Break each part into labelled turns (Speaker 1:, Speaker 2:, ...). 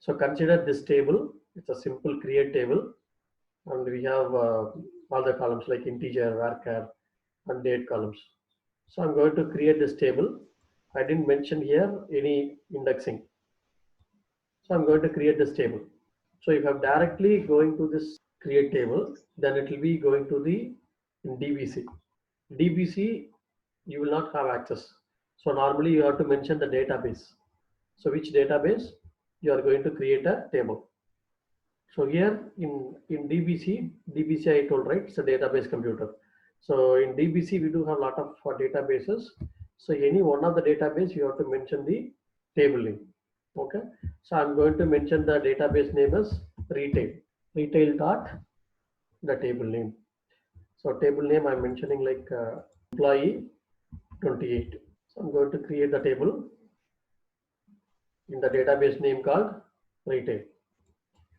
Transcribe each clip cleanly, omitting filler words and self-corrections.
Speaker 1: So consider this table. It's a simple create table, and we have all the columns like integer, varchar, and date columns. So I'm going to create this table. I didn't mention here any indexing. So I'm going to create this table. So if I'm directly going to this create table, then it will be going to the DBC. DBC, you will not have access. So normally you have to mention the database. So which database you are going to create a table. So here in DBC I told, right, it's a database computer. So in DBC we do have a lot of databases. So any one of the database you have to mention the table name. Okay. So I'm going to mention the database name as retail. Retail dot the table name. So table name I'm mentioning like employee 28. So I'm going to create the table in the database name called retail.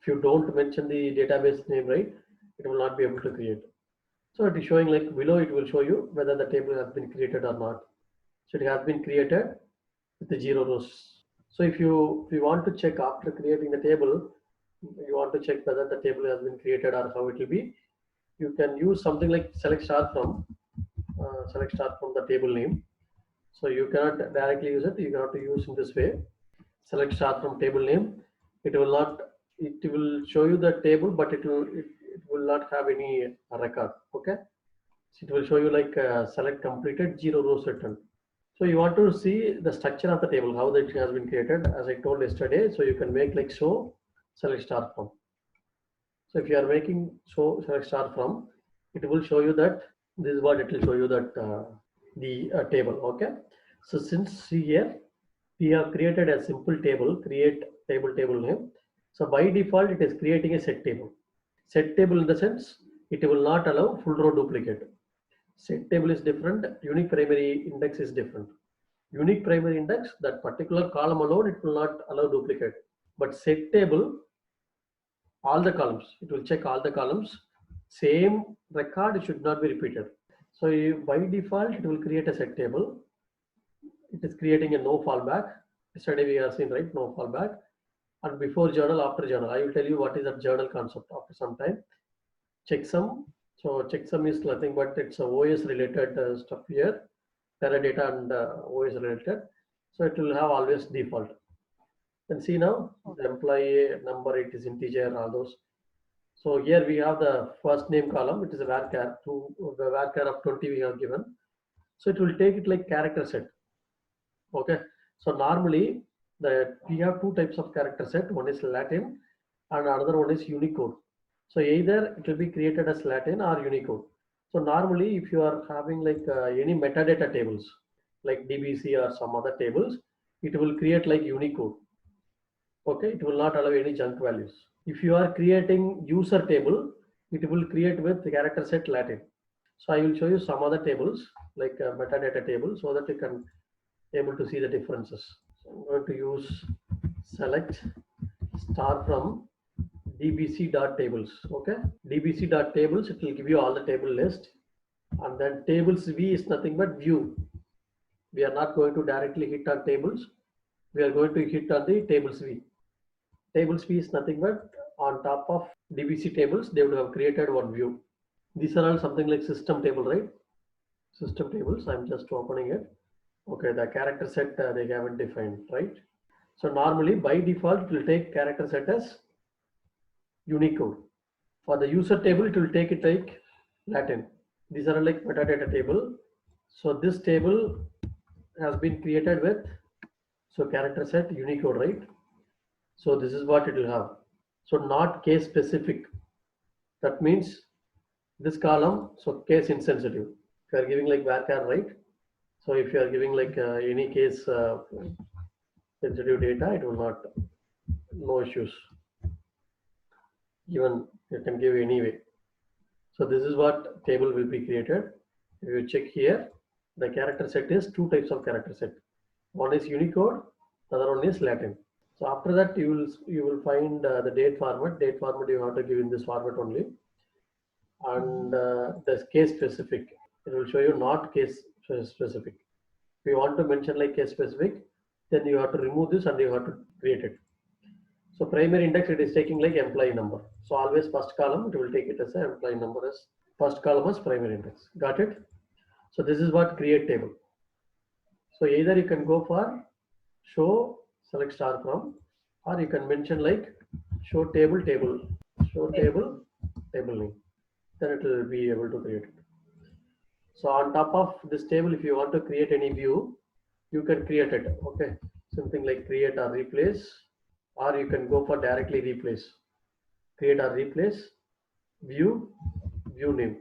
Speaker 1: If you don't mention the database name, right, it will not be able to create. So it is showing like below, it will show you whether the table has been created or not. So it has been created with the 0 rows. So if you want to check after creating the table, you want to check whether the table has been created or how it will be, you can use something like select star from the table name. So you cannot directly use it. You have to use in this way. Select star from table name. It will not. It will show you the table, but it will not have any record. Okay. So it will show you like select completed 0 rows written. So you want to see the structure of the table, how that has been created, as I told yesterday. So you can make like show select star from. So if you are making show select star from, it will show you that this is what it will show you that the table. Okay. So since here we have created a simple table, create table name. So by default, it is creating a set table. Set table in the sense it will not allow full row duplicate. Set table is different. Unique primary index is different. Unique primary index, that particular column alone, it will not allow duplicate. But set table, all the columns, it will check all the columns. Same record should not be repeated. So by default, it will create a set table. It is creating a no fallback. Yesterday we have seen, right, no fallback. And before journal, after journal, I will tell you what is that journal concept after some time. Checksum. So checksum is nothing but it's a OS related stuff here, Teradata and OS related. So it will have always default. And see now the employee number, it is integer, all those. So here we have the first name column. It is a varchar. The varchar of 20 we have given. So it will take it like character set. Okay. So normally we have two types of character set. One is Latin and another one is Unicode. So either it will be created as Latin or Unicode. So normally if you are having like any metadata tables like DBC or some other tables, it will create like Unicode. Okay, it will not allow any junk values. If you are creating user table, it will create with the character set Latin. So I will show you some other tables like metadata table so that you can able to see the differences. So I'm going to use select star from dbc.tables. Okay, dbc.tables, it will give you all the table list, and then tables v is nothing but view. We are not going to directly hit on tables. We are going to hit on the tables v. Tables v is nothing but on top of dbc tables, they would have created one view. These are all something like system table, right? System tables. I'm just opening it. Okay, the character set they haven't defined, right? So normally by default it will take character set as Unicode. For the user table, it will take it like Latin. These are like metadata table. So this table has been created with so character set Unicode, right? So this is what it will have. So not case specific. That means this column, so case insensitive. If you are giving like varchar, right? So if you are giving like any case sensitive data, it will not, no issues. Even you can give anyway. So this is what table will be created. If you check here, the character set is two types of character set. One is Unicode, the other one is Latin. So after that, you will find the date format. Date format you have to give in this format only, and the case specific. It will show you not case specific. If you want to mention like case specific, then you have to remove this and you have to create it. So primary index, it is taking like employee number. So always first column, it will take it as a employee number as first column as primary index. Got it? So this is what create table. So either you can go for show select star from, or you can mention like show table table, show table table name. Then it will be able to create it. So on top of this table, if you want to create any view, you can create it. Okay, something like create or replace, or you can go for directly replace. Create or replace view, view name.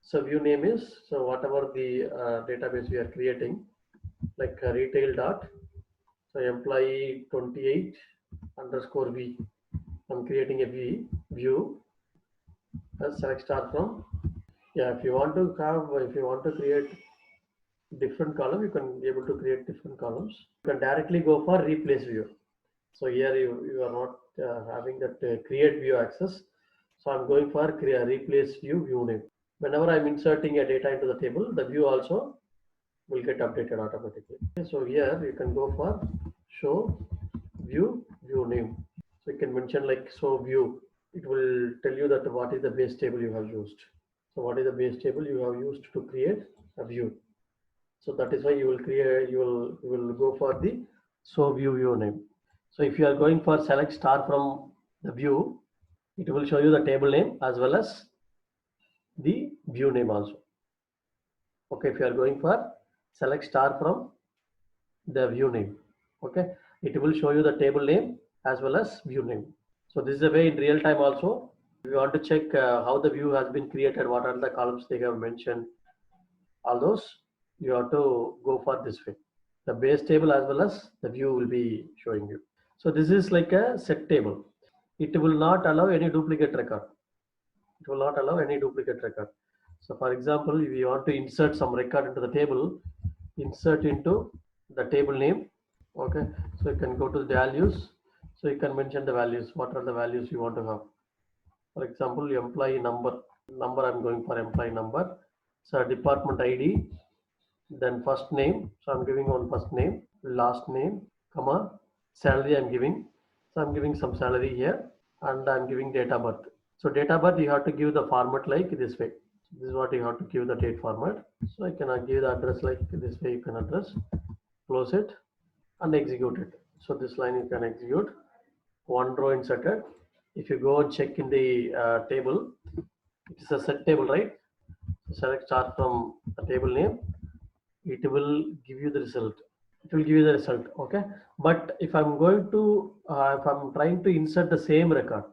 Speaker 1: So view name is, so whatever the database we are creating, like retail dot, so employee 28 underscore v. I'm creating a view as select star from. Yeah, if you want to have, if you want to create different column, you can be able to create different columns. You can directly go for replace view. So here you are not having that create view access. So I'm going for replace view name. Whenever I'm inserting a data into the table, the view also will get updated automatically. Okay, so here you can go for show view name. So you can mention like show view. It will tell you that what is the base table you have used. So what is the base table you have used to create a view. So that is why you will create, you will go for the show view name. So if you are going for select star from the view, it will show you the table name as well as the view name also. Okay, if you are going for select star from the view name, okay, it will show you the table name as well as view name. So this is a way in real time also. If you want to check how the view has been created, what are the columns they have mentioned, all those, you have to go for this way. The base table as well as the view will be showing you. So this is like a set table. It will not allow any duplicate record. It will not allow any duplicate record. So for example, if you want to insert some record into the table, insert into the table name. Okay, so you can go to the values. So you can mention the values. What are the values you want to have? For example, employee number. I'm going for employee number. So department ID, then first name. So I'm giving one first name, last name, comma, salary I'm giving. So I'm giving some salary here, and I'm giving date of birth. So date of birth, you have to give the format like this way. This is what you have to give the date format. So I cannot give the address like this way. You can address, close it, and execute it. So this line you can execute. One row inserted. If you go and check in the table, it is a set table, right? So select start from the table name. It will give you the result. It will give you the result. Okay. But if I'm going to, if I'm trying to insert the same record,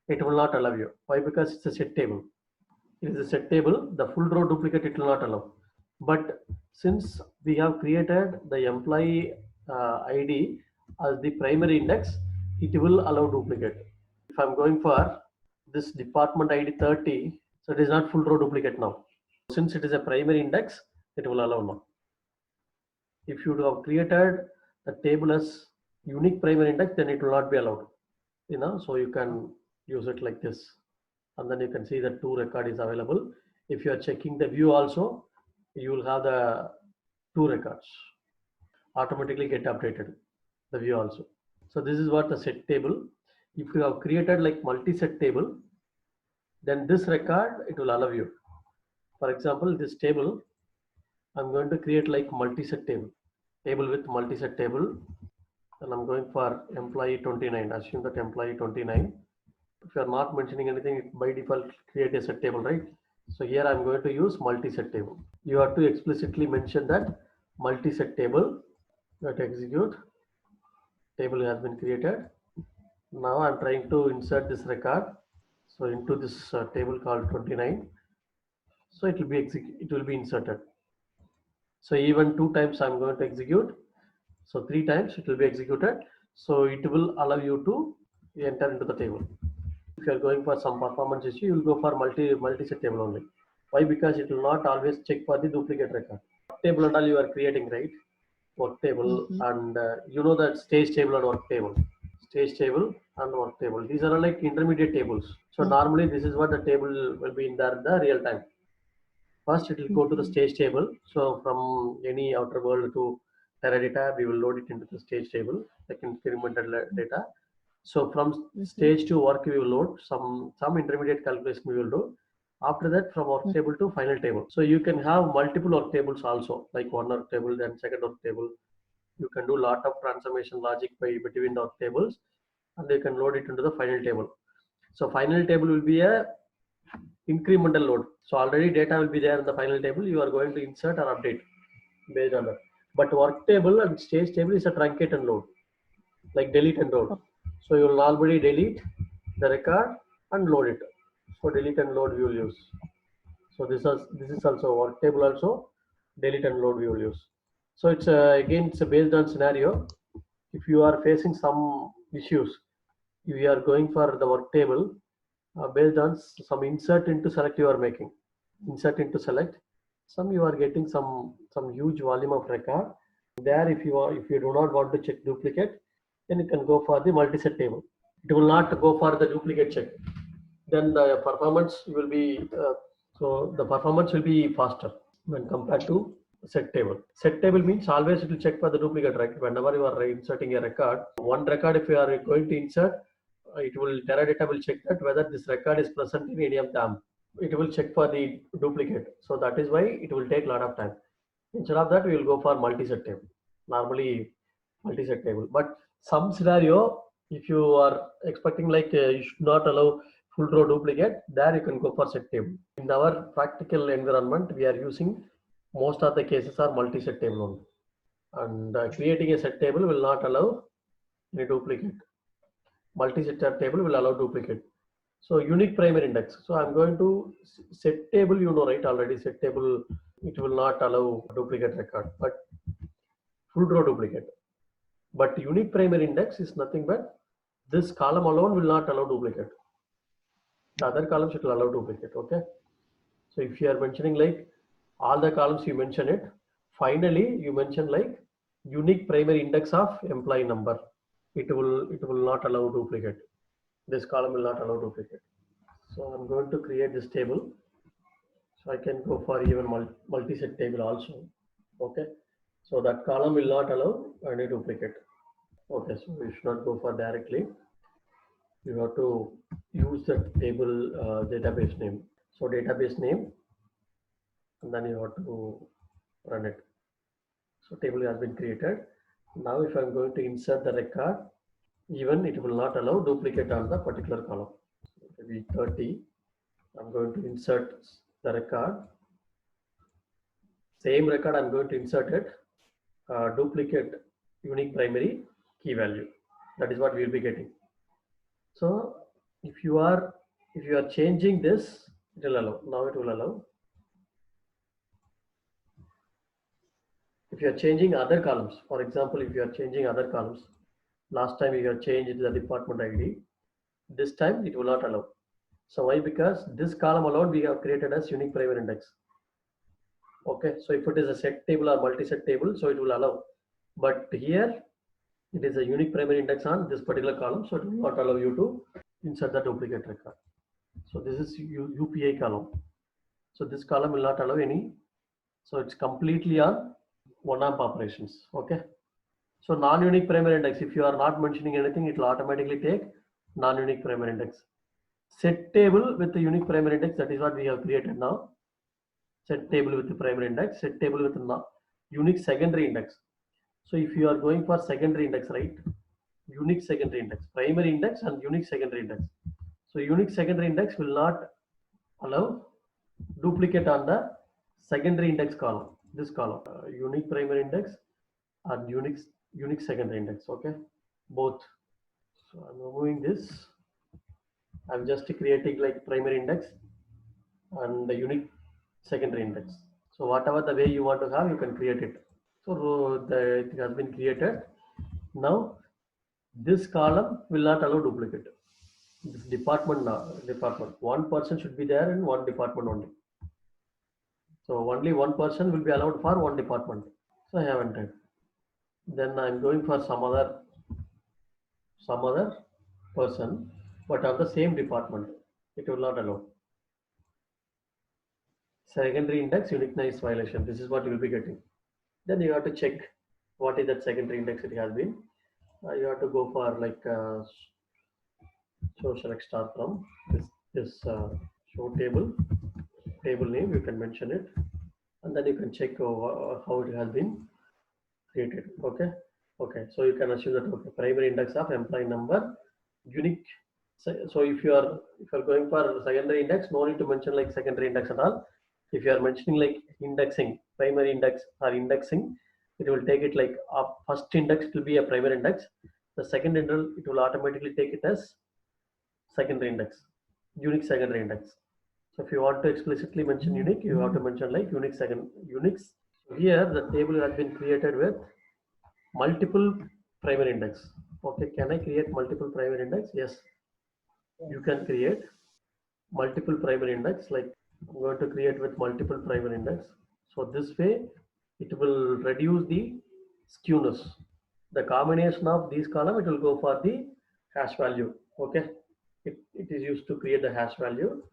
Speaker 1: it will not allow you. Why? Because it's a set table. It is a set table. The full row duplicate it will not allow. But since we have created the employee ID as the primary index, it will allow duplicate. If I'm going for this department ID 30, so it is not full row duplicate now. Since it is a primary index, it will allow now. If you have created the table as unique primary index, then it will not be allowed. So you can use it like this, and then you can see that two record is available. If you are checking the view also, you will have the two records automatically get updated, the view also. So this is what the set table. If you have created like multi-set table, then this record it will allow you. For example, this table, I'm going to create like multi-set table with multi-set table, and I'm going for employee 29. Assume that employee 29. If you are not mentioning anything, by default create a set table, right? So here I'm going to use multi-set table. You have to explicitly mention that multi-set table. That execute. Table has been created. Now I'm trying to insert this record. So into this table called 29. So it will be inserted. So even 2 times I'm going to execute. So 3 times it will be executed. So it will allow you to enter into the table. If you are going for some performance issue, you will go for multi-set table only. Why? Because it will not always check for the duplicate record. Table and all you are creating, right? Work table and you know that stage table and work table. Stage table and work table. These are like intermediate tables. So normally this is what the table will be in the real time. First it will go to the stage table. So from any outer world to Teradata, we will load it into the stage table, like incremental data. So from
Speaker 2: Mm-hmm.
Speaker 1: stage to work, we will load some intermediate calculation we will do. After that, from work table to final table. So you can have multiple work tables also, like one work table, then second work table. You can do lot of transformation logic by between the work tables, and you can load it into the final table. So final table will be a incremental load. So already data will be there in the final table. You are going to insert or update based on that. But work table and stage table is a truncate and load, like delete and load. So you will already delete the record and load it. So delete and load we will use. So this is also work table also delete and load we will use. So it's again it's based on scenario. If you are facing some issues, if you are going for the work table based on some insert into select you are making, insert into select. Some you are getting some huge volume of record. There if you do not want to check duplicate, then you can go for the multi-set table. It will not go for the duplicate check. Then the performance will be so the performance will be faster when compared to set table. Set table means always it will check for the duplicate, right? Whenever you are inserting a record, one record if you are going to insert, it will Teradata will check that whether this record is present in any of them. It will check for the duplicate. So that is why it will take a lot of time. Instead of that, we will go for multi-set table. Normally, multi-set table. But some scenario, if you are expecting like you should not allow full row duplicate, there you can go for set table. In our practical environment, we are using most of the cases are multi-set table only. And creating a set table will not allow any duplicate. Multi-set table will allow duplicate. So unique primary index. So I'm going to set table, you know, right? Already set table, it will not allow duplicate record, but full row duplicate. But unique primary index is nothing but this column alone will not allow duplicate. The other columns it will allow duplicate. Okay. So if you are mentioning like all the columns you mention it, finally you mention like unique primary index of employee number. It will not allow duplicate. This column will not allow duplicate. So I'm going to create this table. So I can go for even multi-set table also. Okay. So that column will not allow any duplicate. Okay. So we should not go for directly. You have to use the table database name. So database name, and then you have to run it. So table has been created. Now if I'm going to insert the record, even it will not allow duplicate on the particular column. Maybe 30. I'm going to insert the record. Same record I'm going to insert it. Duplicate unique primary key value. That is what we'll be getting. So if you are changing this, it will allow. Now it will allow. If you are changing other columns, for example, if you are changing other columns, last time you have changed the department ID, this time it will not allow. So why? Because this column alone we have created as unique primary index. Okay, so if it is a set table or multi-set table, so it will allow. But here it is a unique primary index on this particular column, so it will not allow you to insert the duplicate record. So this is UPI column. So this column will not allow any. So it's completely on one-AMP operations. Okay. So non-unique primary index, if you are not mentioning anything, it will automatically take non-unique primary index. Set table with the unique primary index, that is what we have created now. Set table with the primary index, set table with the unique secondary index. So if you are going for secondary index, right? Unique secondary index, primary index and unique secondary index. So unique secondary index will not allow duplicate on the secondary index column. This column, unique primary index and unique secondary index. Okay, both. So I'm removing this. I'm just creating like primary index and the unique secondary index. So whatever the way you want to have, you can create it. So it has been created. Now this column will not allow duplicate. This department. One person should be there in one department only. So only one person will be allowed for one department. So I have entered. Then I'm going for some other person, but of the same department. It will not allow. Secondary index uniqueness violation. This is what you will be getting. Then you have to check. what is that secondary index it has been. You have to go for like so select star from this show table name. You can mention it, and then you can check how it has been created. Okay, okay. So you can assume that okay, primary index of employee number, unique. So if you are going for secondary index, no need to mention like secondary index and all. If you are mentioning like indexing, primary index or indexing, it will take it like first index will be a primary index. The second index it will automatically take it as secondary index, unique secondary index. So if you want to explicitly mention unique, you have to mention like unique second Unix. So here the table has been created with multiple primary index. Okay, can I create multiple primary index? Yes, you can create multiple primary index. Like I'm going to create with multiple primary index. So this way it will reduce the skewness. The combination of these column it will go for the hash value. Okay, it is used to create the hash value.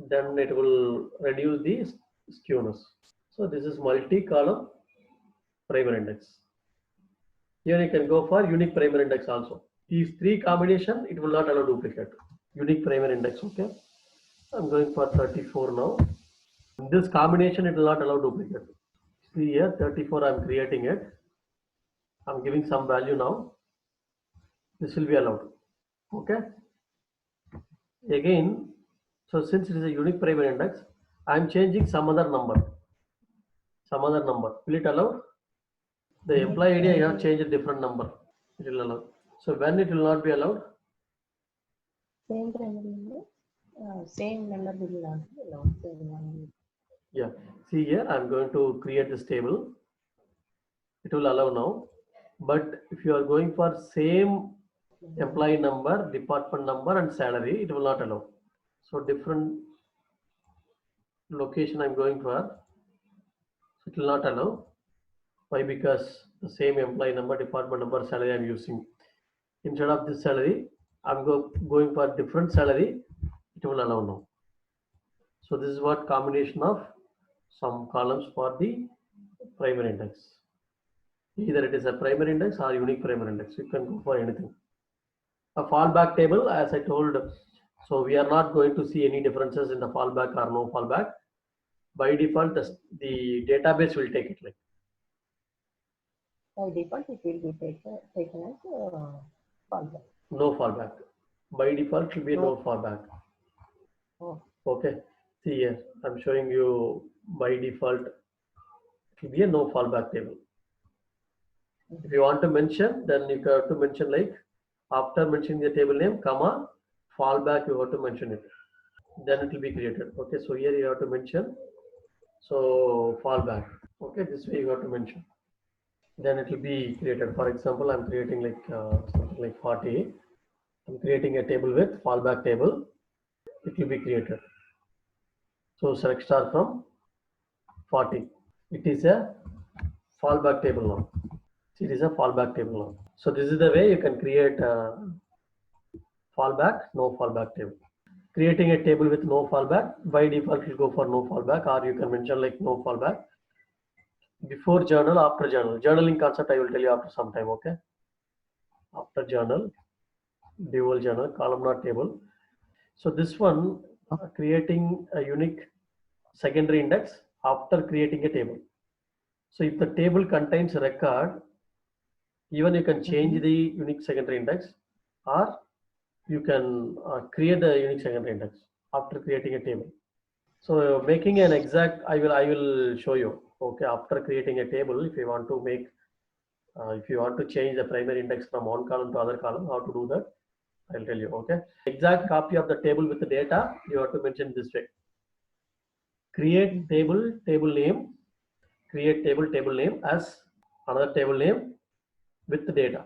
Speaker 1: Then it will reduce the skewness. So this is multi-column primary index. Here you can go for unique primary index also. These three combination, it will not allow duplicate. Unique primary index, okay. I'm going for 34 now. This combination, it will not allow duplicate. See here, 34, I'm creating it. I'm giving some value now. This will be allowed, okay. Again, so since it is a unique primary index, I'm changing some other number. Some other number. Will it allow? The employee ID, I have changed a different number. It will allow. So when it will not be allowed?
Speaker 2: Same primary number, same number will not be allowed.
Speaker 1: Yeah. See here, I'm going to create this table. It will allow now. But if you are going for same employee number, department number, and salary, it will not allow. So different location I'm going for, it will not allow. Why? Because the same employee number, department number, salary I'm using. Instead of this salary, I'm going for different salary. It will allow now. So this is what combination of some columns for the primary index. Either it is a primary index or unique primary index. You can go for anything. A fallback table, as I told, so we are not going to see any differences in the fallback or no fallback. By default, the database will take it like.
Speaker 2: By default, it will be taken as fallback.
Speaker 1: No fallback. By default, it will be no fallback.
Speaker 2: Oh.
Speaker 1: Okay. See here, I'm showing you by default, it will be a no fallback table. If you want to mention, then you have to mention like after mentioning the table name, comma, fallback, you have to mention it. Then it will be created. Okay, so here you have to mention. So fallback. Okay, this way you have to mention. Then it will be created. For example, I'm creating like something like 40. I'm creating a table with fallback table. It will be created. So select star from 40. It is a fallback table now. It is a fallback table now. So this is the way you can create fallback, no fallback table. Creating a table with no fallback, by default you go for no fallback, or you can mention like no fallback. Before journal, after journal. Journaling concept I will tell you after some time, okay? After journal, dual journal, columnar table. So this one, creating a unique secondary index after creating a table. So if the table contains a record, even you can change the unique secondary index, or you can create the unique secondary index after creating a table. So making an exact, I will show you. Okay, after creating a table, if you want to make, if you want to change the primary index from one column to other column, how to do that? I'll tell you. Okay, exact copy of the table with the data you have to mention this way. Create table name, create table name as another table name with the data.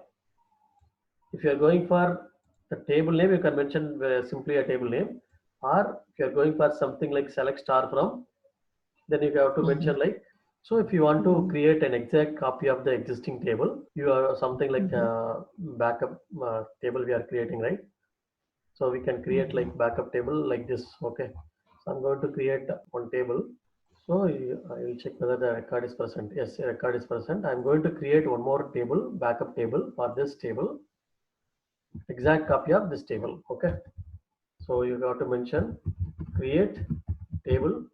Speaker 1: If you are going for the table name, you can mention simply a table name, or if you are going for something like select star from, then you have to mention like. So if you want to create an exact copy of the existing table, you are something like a backup table we are creating, right? So we can create like backup table like this. Okay, so I'm going to create one table. So I will check whether the record is present. Yes, the record is present. I'm going to create one more table, backup table for this table, exact copy of this table. Okay. So you got to mention create table,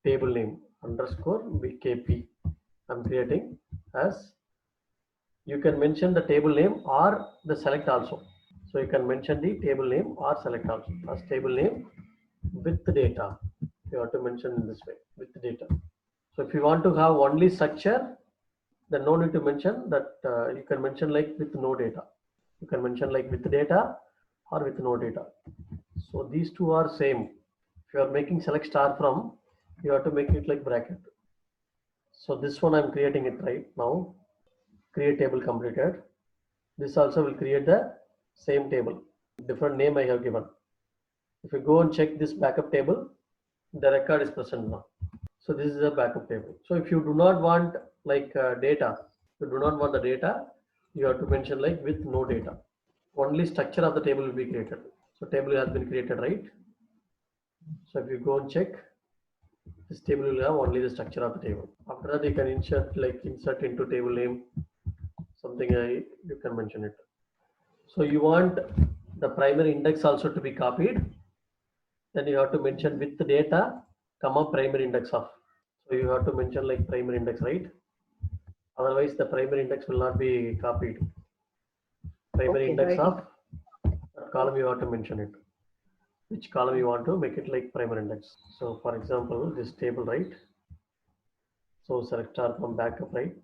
Speaker 1: table name underscore bkp. I'm creating as, you can mention the table name or the select also. So you can mention the table name or select also as table name with the data. You have to mention in this way with the data. So if you want to have only structure, then no need to mention that. You can mention like with no data. You can mention like with data or with no data. So these two are same. If you are making select star from, you have to make it like bracket. So this one I'm creating it right now. Create table completed. This also will create the same table. Different name I have given. If you go and check this backup table, the record is present now. So this is a backup table. So if you do not want like data, you do not want the data, you have to mention like with no data. Only structure of the table will be created. So table has been created, right? So if you go and check, this table will have only the structure of the table. After that, you can insert into table name something. You can mention it. So you want the primary index also to be copied. Then you have to mention with the data, comma primary index of. So you have to mention like primary index, right? Otherwise, the primary index will not be copied. Primary
Speaker 2: Okay,
Speaker 1: index
Speaker 2: writing.
Speaker 1: of that column you have to mention it. Which column you want to make it like primary index. So for example, this table, right? So select star from backup, right?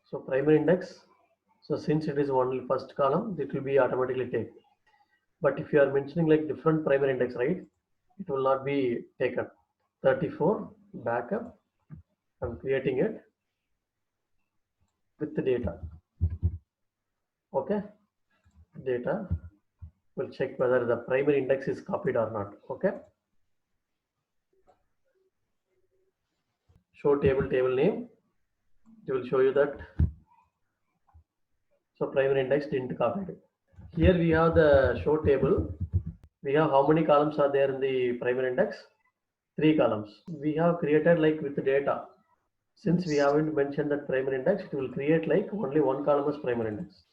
Speaker 1: So primary index. So since it is only first column, it will be automatically taken. But if you are mentioning like different primary index, right? It will not be taken. 34 backup. I'm creating it with the data. Okay, data. We'll check whether the primary index is copied or not. Okay. Show table, table name. It will show you that. So primary index didn't copy it. Here we have the show table. We have how many columns are there in the primary index? 3 columns. We have created like with the data. Since we
Speaker 2: Yes.
Speaker 1: haven't mentioned that primary index, it will create like only one column as primary index.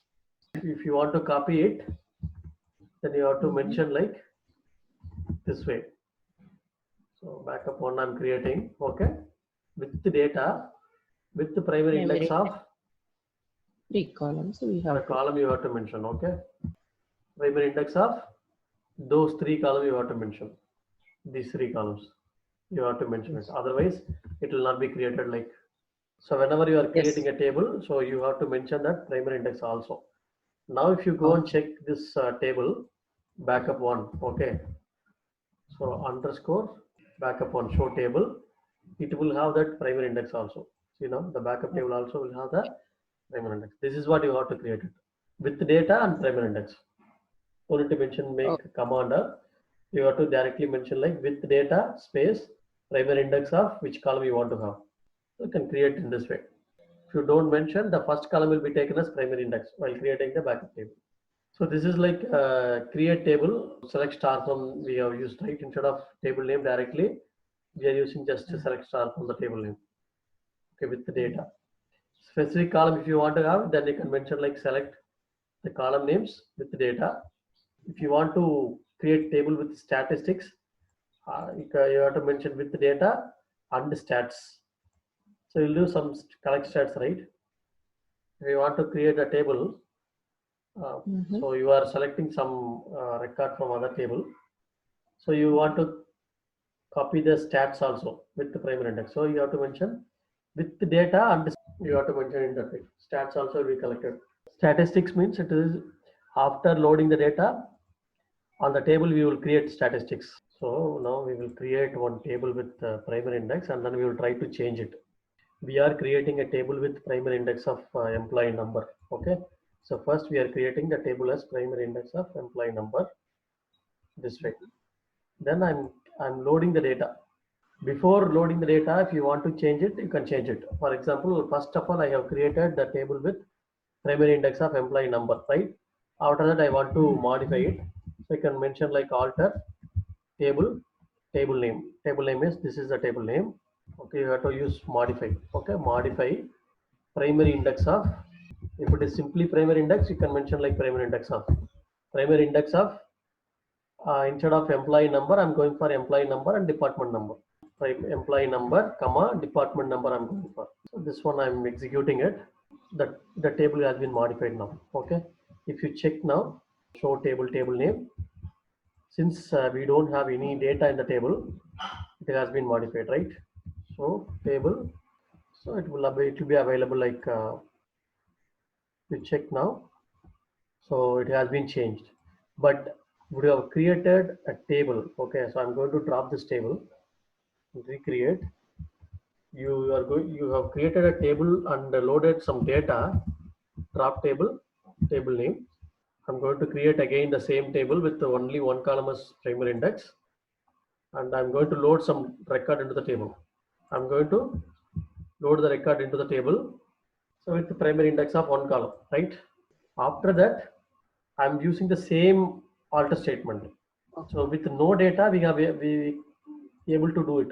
Speaker 1: If you want to copy it, then you have to mention like this way. So backup one I'm creating, okay, with the data, with the primary index
Speaker 2: Primary
Speaker 1: of
Speaker 2: 3 columns we
Speaker 1: the
Speaker 2: have to.
Speaker 1: column you have to mention, okay. Primary index of those 3 columns you have to mention. These 3 columns you have to mention it.
Speaker 2: Yes.
Speaker 1: Otherwise, it will not be created like. So whenever you are
Speaker 2: Yes.
Speaker 1: creating a table, so you have to mention that primary index also. Now if you go and
Speaker 2: Okay.
Speaker 1: check this table, backup one, okay. So underscore backup one show table, it will have that primary index also. So, the backup table also will have the primary index. This is what you have to create it with the data and primary index. Only to mention
Speaker 2: Oh,
Speaker 1: make commander, you have to directly mention like with data space primary index of which column you want to have. So you can create in this way. If you don't mention, the first column will be taken as primary index while creating the backup table. So this is like create table, select star from we have used, right? Instead of table name directly, we are using just select star from the table name. Okay, with the data. Specific column if you want to have, then you can mention like select the column names with the data. If you want to create table with statistics, you have to mention with the data and the stats. So you'll do some collect stats, right? If you want to create a table, so you are selecting some record from other table. So you want to copy the stats also with the primary index. So you have to mention with the data and you have to mention in that way. Stats also will be collected. Statistics means it is after loading the data on the table we will create statistics. So now we will create one table with primary index and then we will try to change it. We are creating a table with primary index of employee number. Okay. So first we are creating the table as primary index of employee number this way. Then I'm loading the data. Before loading the data, if you want to change it, you can change it. For example, first of all, I have created the table with primary index of employee number, right? After that, I want to modify it. So I can mention like alter table, table name. Table name is, this is the table name. Okay, you have to use modify. Okay, modify primary index of, if it is simply primary index, you can mention like primary index of instead of employee number, I'm going for employee number and department number. Employee number, comma, department number I'm going for. So this one I'm executing it. The table has been modified now. Okay. If you check now, show table name. Since we don't have any data in the table, it has been modified, right? So table. So it will be available like you check now. So it has been changed. But we have created a table. Okay. So I'm going to drop this table. Recreate. You have created a table and loaded some data. Drop table name. I'm going to create again the same table with only one column as primary index, and I'm going to load some record into the table. I'm going to load the record into the table, so with the primary index of one column, right? After that, I'm using the same alter statement.
Speaker 2: Okay.
Speaker 1: So with no data, we able to do it,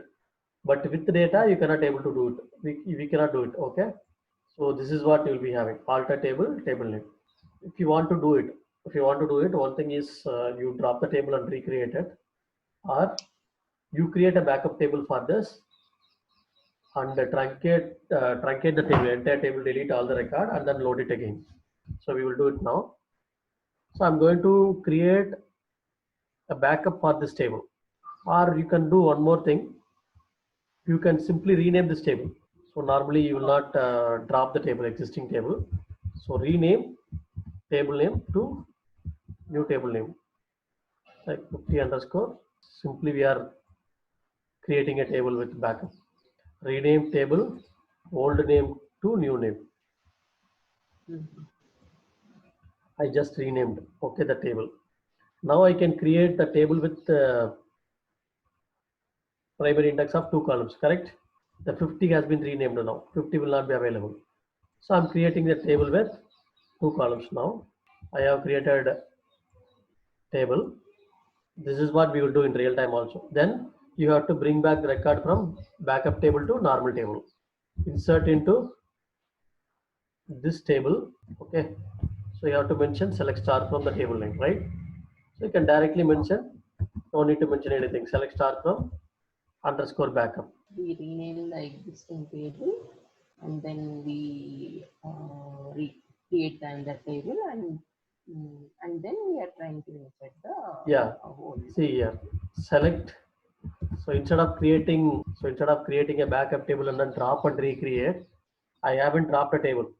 Speaker 1: but with the data, you cannot able to do it. We cannot do it. Okay. So this is what you'll be having: alter table name. If you want to do it, one thing is you drop the table and recreate it, or you create a backup table for this and truncate the table, entire table, delete all the record, and then load it again. So we will do it now. So I'm going to create a backup for this table, or you can do one more thing. You can simply rename this table. So normally you will not drop the table, existing table. So rename table name to new table name, like 50 underscore. Simply we are creating a table with backup. Rename table, old name to new name.
Speaker 2: Mhm.
Speaker 1: I just renamed. Okay, the table. Now I can create the table with primary index of two columns, correct? The 50 has been renamed now. 50 will not be available. So I'm creating the table with two columns now. I have created table. This is what we will do in real time also. Then you have to bring back the record from backup table to normal table. Insert into this table. Okay. So you have to mention select star from the table name, right? So you can directly mention, no need to mention anything. Select star from underscore backup.
Speaker 2: We rename the existing table and then we recreate the other table and then we are trying to insert the
Speaker 1: Yeah.
Speaker 2: whole.
Speaker 1: See here. Select. So instead of creating a backup table and then drop and recreate, I haven't dropped a table.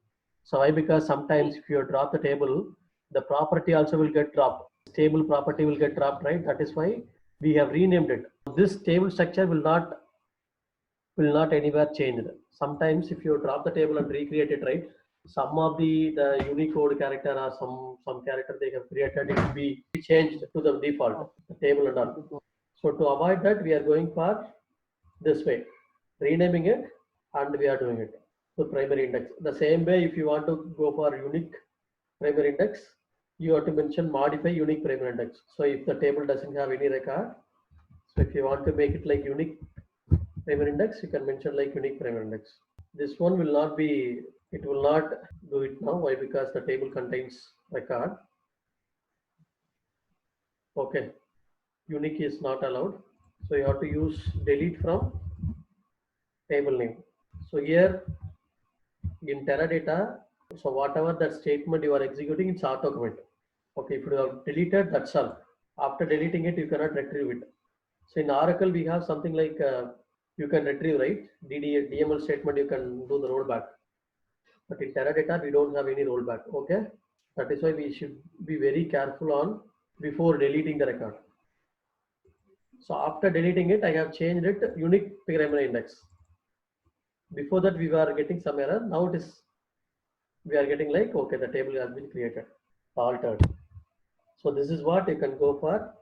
Speaker 1: So why? Because sometimes if you drop the table, the property also will get dropped. Table property will get dropped, right? That is why we have renamed it. This table structure will not anywhere changed. Sometimes if you drop the table and recreate it, right? Some of the Unicode character or some character they have created, it will be changed to the default, the table and all. So to avoid that, we are going for this way, renaming it, and we are doing it to primary index. The same way, if you want to go for unique primary index, you have to mention modify unique primary index. So if the table doesn't have any record, so if you want to make it like unique primary index, you can mention like unique primary index. This one will not be, it will not do it now. Why? Because the table contains record. Okay, unique is not allowed. So you have to use delete from table name. So here in Teradata, so whatever that statement you are executing, it's auto commit. Okay, if you have deleted, that's all. After deleting it, you cannot retrieve it. So in Oracle, we have something like you can retrieve, right? DML statement, you can do the rollback. But in Teradata, we don't have any rollback. Okay, that is why we should be very careful on before deleting the record. So after deleting it, I have changed it unique primary index. Before that, we were getting some error. Now it is, we are getting like, okay, the table has been created, altered. So this is what you can go for: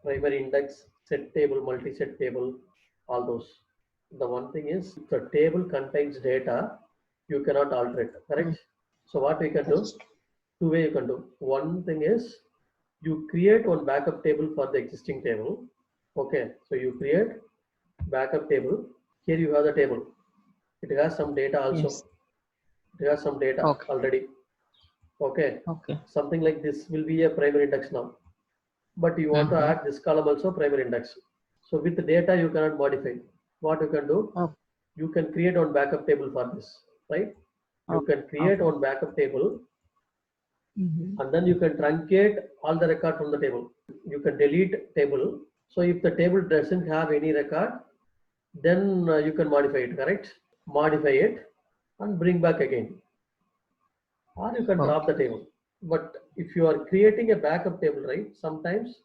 Speaker 1: primary index, set table, multi-set table, all those. The one thing is, if the table contains data, you cannot alter it, correct? So what we can do, two way you can do. One thing is, you create one backup table for the existing table. Okay, so you create backup table. Here you have the table. It has some data
Speaker 2: Yes.
Speaker 1: also. It has some data
Speaker 2: Okay.
Speaker 1: already. Okay.
Speaker 2: Okay.
Speaker 1: Something like this will be a primary index now. But you want to
Speaker 2: Mm-hmm.
Speaker 1: add this column also primary index. So with the data you cannot modify. What you can do,
Speaker 2: Okay.
Speaker 1: you can create one backup table for this, right? You
Speaker 2: Okay.
Speaker 1: can create
Speaker 2: Okay.
Speaker 1: one backup table
Speaker 2: Mm-hmm.
Speaker 1: and then you can truncate all the record from the table. You can delete table. So if the table doesn't have any record, then you can modify it, correct? Modify it and bring back again. Or you can drop
Speaker 2: Okay.
Speaker 1: the table. But if you are creating a backup table, right, sometimes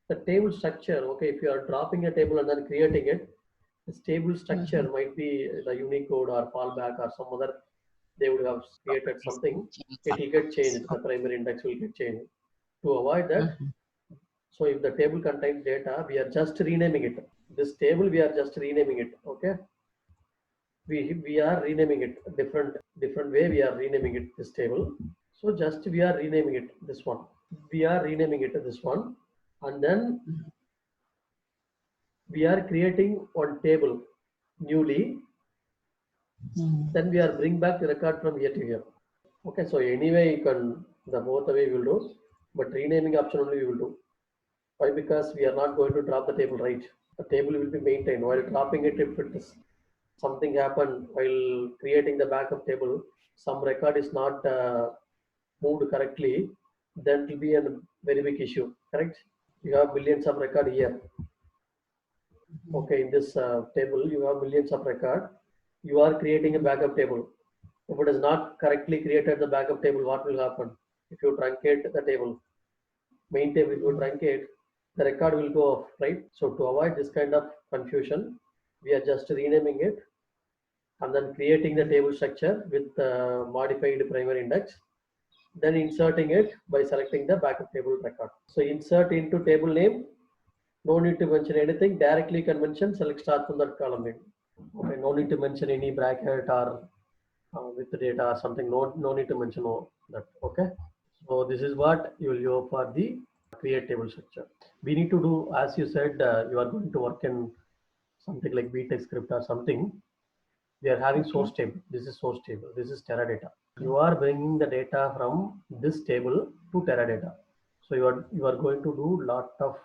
Speaker 1: the table structure, okay, if you are dropping a table and then creating it, this table structure
Speaker 2: Mm-hmm.
Speaker 1: might be the Unicode or Fallback or some other, they would have created
Speaker 2: Properties
Speaker 1: something,
Speaker 2: change
Speaker 1: it will get
Speaker 2: sometimes.
Speaker 1: changed, the
Speaker 2: Okay.
Speaker 1: primary index will get changed. To avoid that,
Speaker 2: Mm-hmm.
Speaker 1: so if the table contains data, we are just renaming it. This table, we are just renaming it, okay? We are renaming it different way, we are renaming it this table. So just we are renaming it this one. We are renaming it this one, and then we are creating one table newly,
Speaker 2: Mm-hmm.
Speaker 1: then we are bring back the record from here to here. Okay, so anyway you can, the both way we will do, but renaming option only we will do. Why? Because we are not going to drop the table, right? The table will be maintained. While dropping it, if it is something happened while creating the backup table, some record is not moved correctly, then it will be a very big issue, correct? You have millions of record here. Okay, in this table, you have millions of record. You are creating a backup table. If it is not correctly created the backup table, what will happen? If you truncate the table, main table, if you truncate, the record will go off, right? So to avoid this kind of confusion, we are just renaming it and then creating the table structure with modified primary index, then inserting it by selecting the backup table record. So insert into table name, no need to mention anything, directly can mention select start from that column name. Okay, no need to mention any bracket or with the data or something, no need to mention all that, okay? So this is what you will go for the create table structure. We need to do, as you said, you are going to work in something like BTEX script or something. We are having
Speaker 2: Okay.
Speaker 1: source table. This is source table. This is Teradata.
Speaker 2: Okay.
Speaker 1: You are bringing the data from this table to Teradata. So you are going to do lot of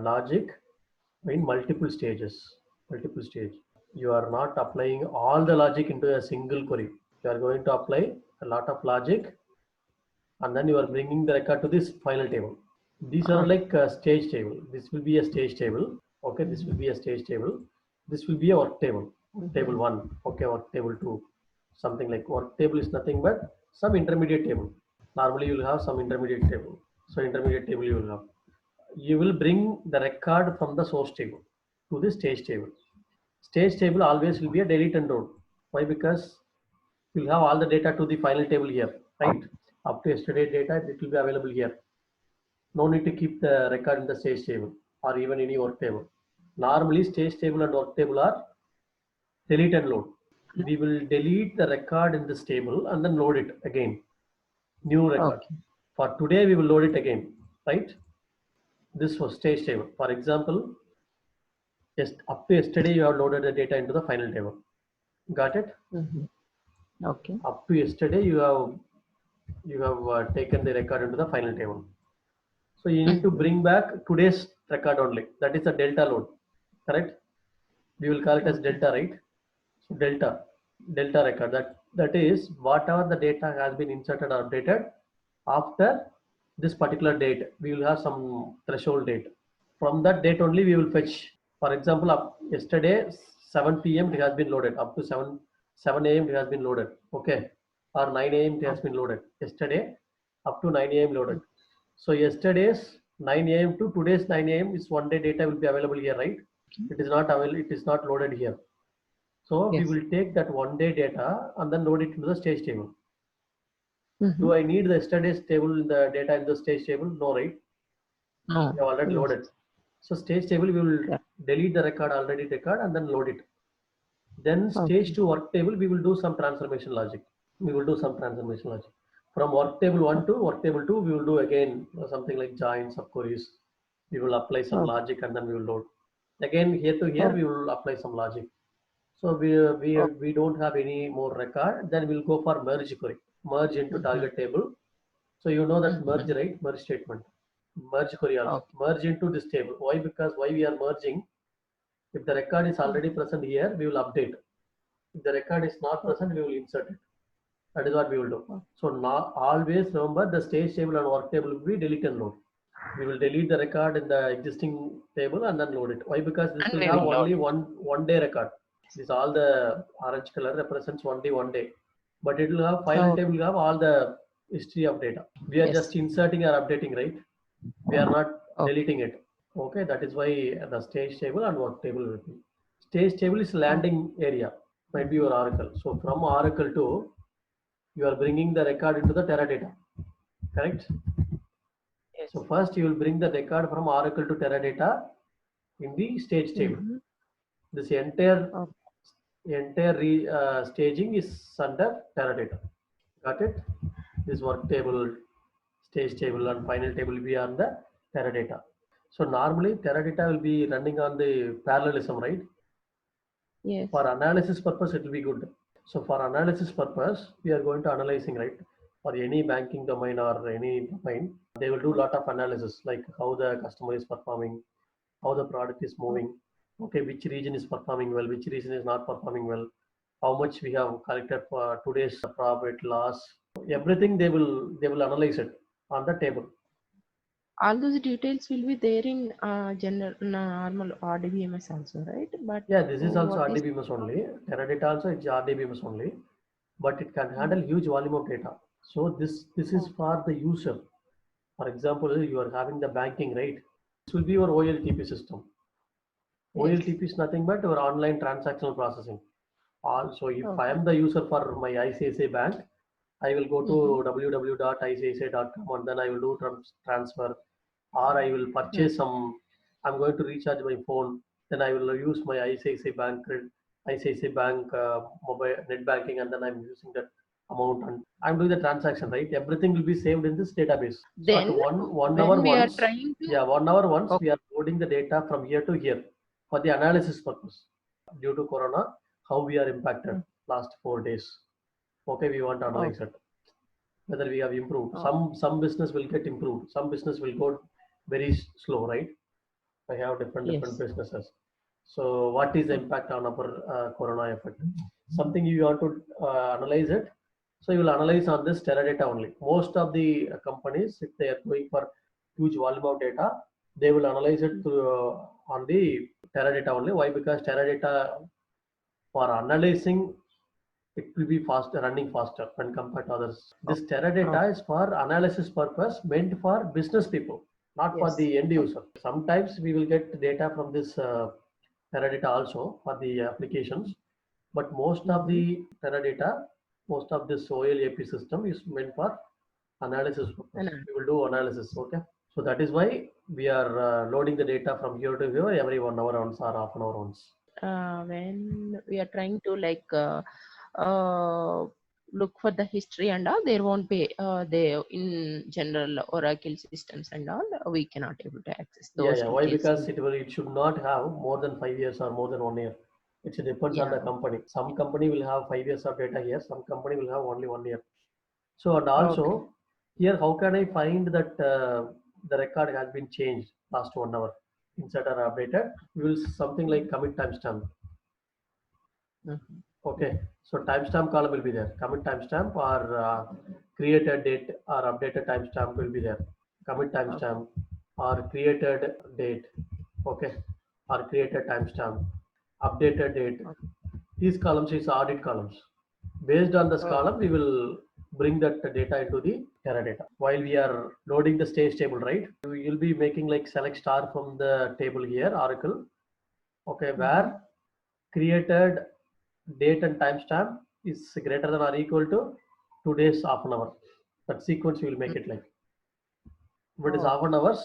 Speaker 1: logic in multiple stages. Multiple stage. You are not applying all the logic into a single query. You are going to apply a lot of logic and then you are bringing the record to this final table. These are
Speaker 2: Okay.
Speaker 1: like a stage table. This will be a stage table. Okay, this will be a stage table. This will be a work table. Table one. Okay, work table two. Something like work table is nothing but some intermediate table. Normally you will have some intermediate table. So intermediate table you will have. You will bring the record from the source table to the stage table. Stage table always will be a delete and load. Why? Because you'll have all the data to the final table here, right? Up to yesterday data, it will be available here. No need to keep the record in the stage table or even any work table. Normally, stage table and work table are delete and load. We will delete the record in this table and then load it again. New record.
Speaker 2: Okay.
Speaker 1: For today, we will load it again, right? This was stage table. For example, just up to yesterday, you have loaded the data into the final table. Got it?
Speaker 2: Mm-hmm. Okay.
Speaker 1: Up to yesterday, you have taken the record into the final table. So you need to
Speaker 2: Mm-hmm.
Speaker 1: bring back today's record only. That is the delta load, correct? We will call it as
Speaker 2: Okay.
Speaker 1: delta, right? So delta record. That is whatever the data has been inserted or updated after this particular date. We will have some threshold date. From that date only we will fetch. For example, up yesterday 7 p.m. it has been loaded up to 7 a.m. it has been loaded. Okay, or 9 a.m. it has been loaded. Yesterday up to 9 a.m. loaded. So yesterday's 9 a.m. to today's 9 a.m. is one day data will be available here, right? It is not available. It is not loaded here. So we
Speaker 2: Yes.
Speaker 1: will take that one day data and then load it into the stage table.
Speaker 2: Mm-hmm.
Speaker 1: Do I need the yesterday's table in the data in the stage table? No, right? We
Speaker 2: No.
Speaker 1: have already
Speaker 2: Yes.
Speaker 1: loaded. So stage table, we will
Speaker 2: Yeah.
Speaker 1: delete the record and then load it. Then stage
Speaker 2: Okay.
Speaker 1: to work table, we will do some transformation logic. We will do some transformation logic. From work table 1 to work table 2, we will do again something like join, subqueries. We will apply some
Speaker 2: Okay.
Speaker 1: logic and then we will load. Again, here to here,
Speaker 2: Okay.
Speaker 1: we will apply some logic. So we don't have any more record. Then we'll go for merge query, merge into
Speaker 2: Mhm.
Speaker 1: target table. So you know that merge,
Speaker 2: Mhm.
Speaker 1: right? Merge statement, merge query also.
Speaker 2: Okay.
Speaker 1: Merge into this table. Why? Because why we are merging? If the record is
Speaker 2: Mhm.
Speaker 1: already present here, we will update. If the record is not
Speaker 2: Okay.
Speaker 1: present, we will insert it. That is what we will do.
Speaker 2: Okay.
Speaker 1: So now always remember the stage table and work table will be delete and load. We will delete the record in the existing table and then load it. Why? Because this
Speaker 2: And
Speaker 1: will
Speaker 2: we
Speaker 1: have
Speaker 2: will load
Speaker 1: only
Speaker 2: it.
Speaker 1: one day record. This all the orange color represents one day. But it will have final
Speaker 2: Okay.
Speaker 1: table will have all the history of data. We are just
Speaker 2: Yes.
Speaker 1: inserting or updating, right? We are not
Speaker 2: Okay.
Speaker 1: deleting it. Okay, that is why the stage table and work table will be. Stage table is
Speaker 2: Okay.
Speaker 1: landing area, might be your Oracle. So from Oracle to you are bringing the record into the Teradata, correct? So
Speaker 2: Yes.
Speaker 1: first you will bring the record from Oracle to Teradata in the stage table.
Speaker 2: Mhm.
Speaker 1: This entire
Speaker 2: Okay.
Speaker 1: staging is under Teradata. Got it? This work table, stage table, and final table will be on the Teradata. So normally Teradata will be running on the parallelism, right?
Speaker 2: Yes.
Speaker 1: For analysis purpose, it will be good. So for analysis purpose, we are going to analyzing, right? For any banking domain or any domain, they will do a lot of analysis, like how the customer is performing, how the product is
Speaker 2: Okay.
Speaker 1: moving, okay, which region is performing well, which region is not performing well, how much we have collected for today's profit, loss, everything they will analyze it on the table.
Speaker 2: All those details will be there in general normal rdbms also, right? But
Speaker 1: Yeah, this is also
Speaker 2: what is
Speaker 1: rdbms only. Teradata also is rdbms only, but it can
Speaker 2: Mhm.
Speaker 1: handle huge volume of data. So this is
Speaker 2: Oh,
Speaker 1: for the user. For example, you are having the banking, right? This will be your OLTP system.
Speaker 2: yes.
Speaker 1: OLTP is nothing but your online transactional processing. Also, if I
Speaker 2: Okay.
Speaker 1: am the user for my ICICI bank, I will go
Speaker 2: Mm-hmm.
Speaker 1: to www.icici.com and then I will do transfer, or I will purchase
Speaker 2: Mm-hmm.
Speaker 1: some. I'm going to recharge my phone. Then I will use my ICICI bank ICICI bank mobile net banking, and then I'm using that amount and I'm doing the transaction. Right, everything will be saved in this database. So at
Speaker 2: Then
Speaker 1: one hour
Speaker 2: when we are
Speaker 1: once,
Speaker 2: trying to
Speaker 1: yeah, 1 hour once
Speaker 2: okay.
Speaker 1: we are loading the data from here to here for the analysis purpose. Due to Corona, how we are impacted
Speaker 2: Mm.
Speaker 1: last 4 days. Okay, we want to analyze
Speaker 2: Okay.
Speaker 1: it whether we have improved.
Speaker 2: Oh,
Speaker 1: Some business will get improved, some business will go very slow, right? I have different
Speaker 2: yes.
Speaker 1: businesses. So what is the
Speaker 2: Oh,
Speaker 1: impact on our Corona effect? Something you want to analyze it. So you will analyze on this Teradata only. Most of the companies, if they are going for huge volume of data, they will analyze it
Speaker 2: mm,
Speaker 1: on the Teradata only. Why? Because Teradata for analyzing it will be faster, running faster when compared to others.
Speaker 2: oh,
Speaker 1: This
Speaker 2: oh,
Speaker 1: Teradata is for analysis purpose, meant for business people, not for
Speaker 2: yes.
Speaker 1: the end
Speaker 2: Oh,
Speaker 1: user. Sometimes we will get data from this Teradata also for the applications, but most of
Speaker 2: mm-hmm.
Speaker 1: the Teradata, most of this OLAP system is meant for analysis
Speaker 2: And
Speaker 1: purpose. We will do analysis, okay? So that is why we are loading the data from here to here every 1 hour once or half an hour once.
Speaker 2: when we are trying to uh, look for the history and all, there won't be they in general Oracle systems and all. We cannot able to access
Speaker 1: Yeah,
Speaker 2: those
Speaker 1: yeah. Why?
Speaker 2: details
Speaker 1: Because
Speaker 2: in.
Speaker 1: it should not have more than 5 years or more than 1 year. It depends on the
Speaker 2: Yeah.
Speaker 1: company. Some company will have 5 years of data here. Some company will have only 1 year. So and
Speaker 2: Okay.
Speaker 1: also here, how can I find that the record has been changed last 1 hour, insert or updated? We will something like commit timestamp.
Speaker 2: Mm-hmm.
Speaker 1: Okay, so timestamp column will be there. Commit timestamp or created date or updated timestamp will be there. Commit
Speaker 2: Okay.
Speaker 1: timestamp or created date. Okay, or created timestamp, updated date.
Speaker 2: Okay.
Speaker 1: These columns is audit columns. Based on this
Speaker 2: Oh,
Speaker 1: column, we will bring that data into the Teradata. While we are loading the stage table, right? We will be making like select star from the table here, Oracle. Okay,
Speaker 2: mm-hmm.
Speaker 1: where created date and timestamp is greater than or equal to today's half an hour. That sequence we will make it like. If it is half
Speaker 2: Okay.
Speaker 1: an hours,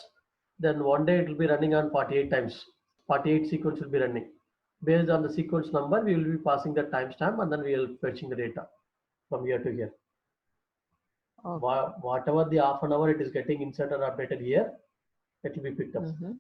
Speaker 1: then one day it will be running on 48 times. 48 sequence will be running. Based on the sequence number, we will be passing the timestamp and then we will fetching the data from here to here.
Speaker 2: Okay.
Speaker 1: Whatever the half an hour it is getting inserted or updated here, it will be picked up.
Speaker 2: Mm-hmm.